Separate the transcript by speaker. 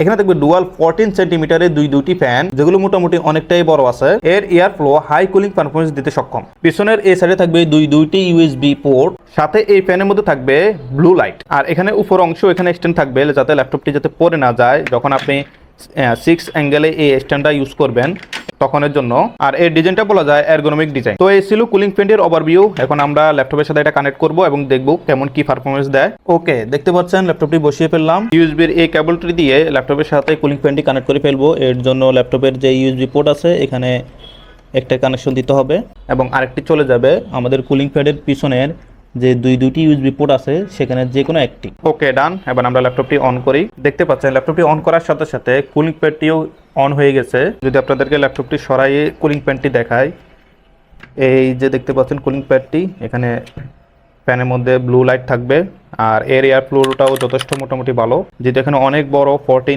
Speaker 1: এখানে থাকবে ডুয়াল 14 সেন্টিমিটারের দুইটি ফ্যান, যেগুলো মোটামুটি অনেকটাই বড় আছে। এর air flow high cooling performance দিতে সক্ষম। পিছনের এই সাইডে থাকবে দুইটি ইউএসবি পোর্ট, সাথে এই ফ্যানের মধ্যে থাকবে ব্লু লাইট। আর এখানে উপর অংশ এখানে এক্সটেন্ড থাকবে, যাতে ল্যাপটপটি যাতে পড়ে না যায় যখন আপনি 6 অ্যাঙ্গেলে এই স্ট্যান্ডটা ইউজ করবেন তখনের জন্য। আর এই ডিজাইনটা বলা যায় এরগোনমিক ডিজাইন। তো এই ছিল কুলিং ফ্যানের ওভারভিউ। এখন আমরা ল্যাপটপের সাথে এটা কানেক্ট করব এবং দেখব কেমন কি পারফরমেন্স দেয়। ওকে, দেখতে পাচ্ছেন ল্যাপটপটি বসিয়ে ফেললাম। ইউএসবির এই কেবলটি দিয়ে ল্যাপটপের সাথে কুলিং ফ্যানটি কানেক্ট করে ফেলবো। এর জন্য ল্যাপটপের যে ইউএসবি পোর্ট আছে এখানে একটা কানেকশন দিতে হবে এবং আরেকটি চলে যাবে আমাদের কুলিং ফ্যানের পিছনের যে দুইটি ইউএসবি পোর্ট আছে সেখানে যে কোনো একটি। ওকে, ডান। এবার আমরা ল্যাপটপটি অন করি। দেখতে পাচ্ছেন ল্যাপটপটি অন করার সাথে সাথে কুলিং প্যাডটিও অন হয়ে গেছে। যদি আপনাদেরকে ল্যাপটপটি সরাইয়ে কুলিং প্যাডটি দেখায়, এই যে দেখতে পাচ্ছেন কুলিং প্যাডটি, এখানে ফ্যানের মধ্যে ব্লু লাইট থাকবে। আর এর এয়ার ফ্লোটাও যথেষ্ট মোটামুটি ভালো, যেহেতু এখানে অনেক বড় 14